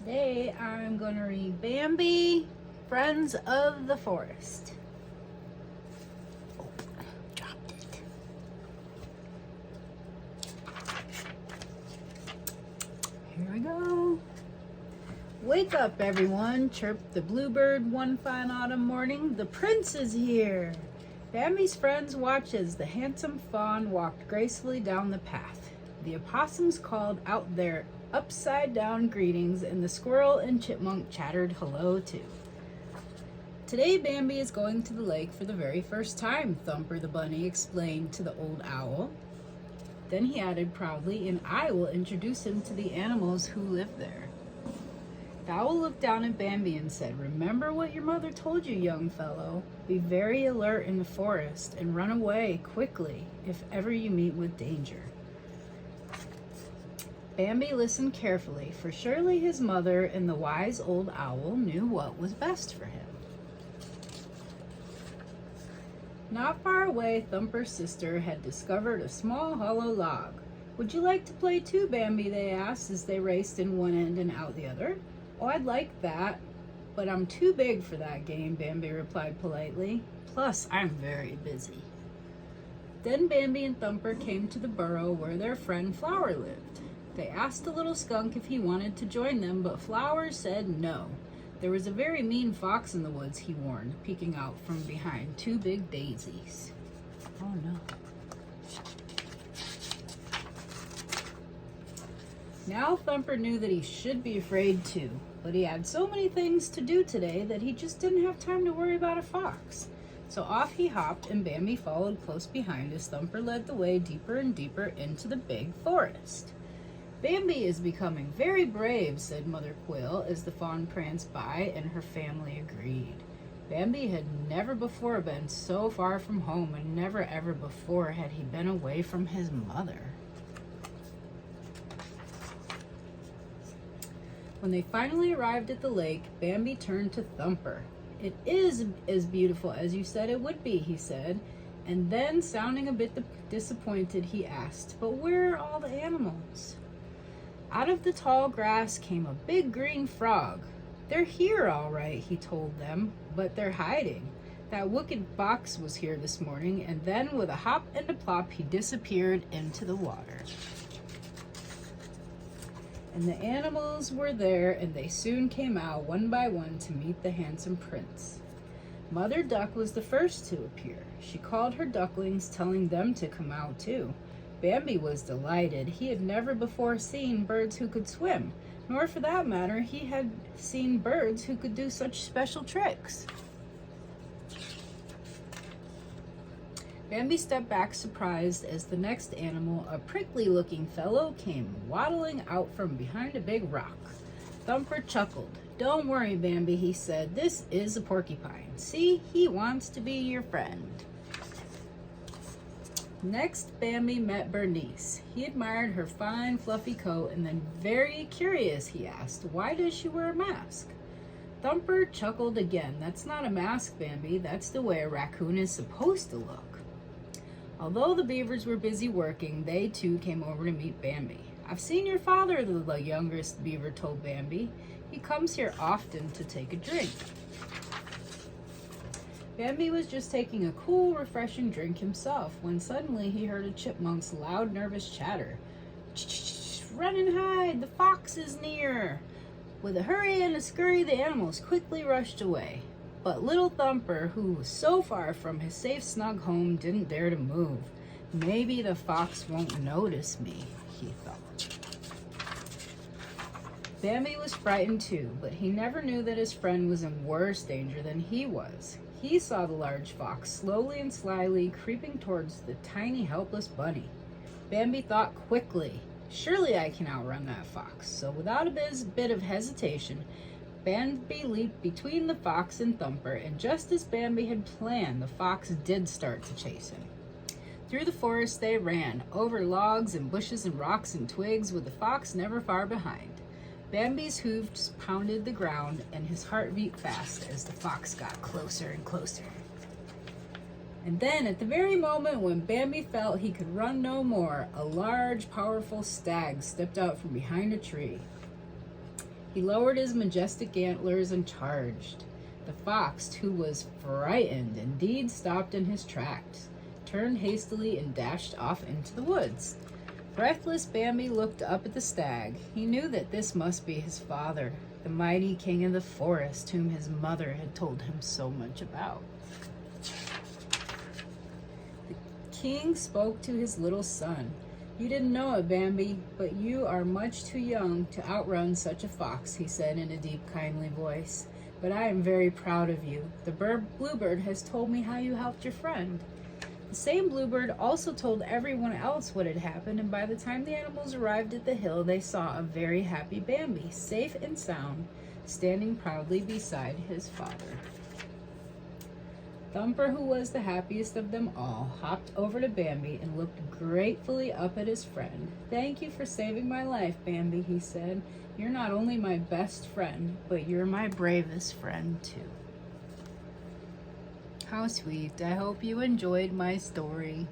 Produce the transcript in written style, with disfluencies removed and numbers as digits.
Today I'm going to read Bambi, Friends of the Forest. Oh, dropped it. Here we go. Wake up, everyone, chirped the bluebird one fine autumn morning. The prince is here. Bambi's friends watched as the handsome fawn walked gracefully down the path. The opossums called out their upside-down greetings, and the squirrel and chipmunk chattered hello too. Today Bambi is going to the lake for the very first time, Thumper the bunny explained to the old owl. Then he added proudly, and I will introduce him to the animals who live there. The owl looked down at Bambi and said, "Remember what your mother told you, young fellow. Be very alert in the forest and run away quickly if ever you meet with danger." Bambi listened carefully, for surely his mother and the wise old owl knew what was best for him. Not far away, Thumper's sister had discovered a small hollow log. "Would you like to play too, Bambi?" they asked as they raced in one end and out the other. "Oh, I'd like that, but I'm too big for that game," Bambi replied politely. "Plus, I'm very busy." Then Bambi and Thumper came to the burrow where their friend Flower lived. They asked the little skunk if he wanted to join them, but Flower said no. There was a very mean fox in the woods, he warned, peeking out from behind two big daisies. Oh no. Now Thumper knew that he should be afraid too, but he had so many things to do today that he just didn't have time to worry about a fox. So off he hopped, and Bambi followed close behind as Thumper led the way deeper and deeper into the big forest. "Bambi is becoming very brave," said Mother Quail as the fawn pranced by, and her family agreed. Bambi had never before been so far from home, and never ever before had he been away from his mother. When they finally arrived at the lake, Bambi turned to Thumper. "It is as beautiful as you said it would be," he said, and then, sounding a bit disappointed, he asked, "But where are all the animals?" Out of the tall grass came a big green frog. "They're here all right," he told them, "but they're hiding. That wicked fox was here this morning," and then with a hop and a plop he disappeared into the water. And the animals were there, and they soon came out one by one to meet the handsome prince. Mother Duck was the first to appear. She called her ducklings, telling them to come out too. Bambi was delighted. He had never before seen birds who could swim, nor for that matter he had seen birds who could do such special tricks. Bambi stepped back surprised as the next animal, a prickly-looking fellow, came waddling out from behind a big rock. Thumper chuckled. "Don't worry, Bambi," he said. "This is a porcupine. See, he wants to be your friend." Next, Bambi met Bernice. He admired her fine, fluffy coat, and then, very curious, he asked, "Why does she wear a mask?" Thumper chuckled again. "That's not a mask, Bambi. That's the way a raccoon is supposed to look." Although the beavers were busy working, they too came over to meet Bambi. "I've seen your father," the youngest beaver told Bambi. "He comes here often to take a drink." Bambi was just taking a cool, refreshing drink himself when suddenly he heard a chipmunk's loud, nervous chatter. "Shh, run and hide! The fox is near!" With a hurry and a scurry, the animals quickly rushed away. But little Thumper, who was so far from his safe, snug home, didn't dare to move. "Maybe the fox won't notice me," he thought. Bambi was frightened too, but he never knew that his friend was in worse danger than he was. He saw the large fox slowly and slyly creeping towards the tiny, helpless bunny. Bambi thought quickly, "Surely I can outrun that fox." So without a bit of hesitation, Bambi leaped between the fox and Thumper, and just as Bambi had planned, the fox did start to chase him. Through the forest they ran, over logs and bushes and rocks and twigs, with the fox never far behind. Bambi's hooves pounded the ground, and his heart beat fast as the fox got closer and closer. And then, at the very moment when Bambi felt he could run no more, a large, powerful stag stepped out from behind a tree. He lowered his majestic antlers and charged. The fox, who was frightened, indeed stopped in his tracks, turned hastily, and dashed off into the woods. Breathless, Bambi looked up at the stag. He knew that this must be his father, the mighty king of the forest, whom his mother had told him so much about. The king spoke to his little son. "You didn't know it, Bambi, but you are much too young to outrun such a fox," he said in a deep, kindly voice. "But I am very proud of you. The bluebird has told me how you helped your friend." The same bluebird also told everyone else what had happened, and by the time the animals arrived at the hill, they saw a very happy Bambi, safe and sound, standing proudly beside his father. Thumper, who was the happiest of them all, hopped over to Bambi and looked gratefully up at his friend. "Thank you for saving my life, Bambi," he said. "You're not only my best friend, but you're my bravest friend, too." How sweet. I hope you enjoyed my story.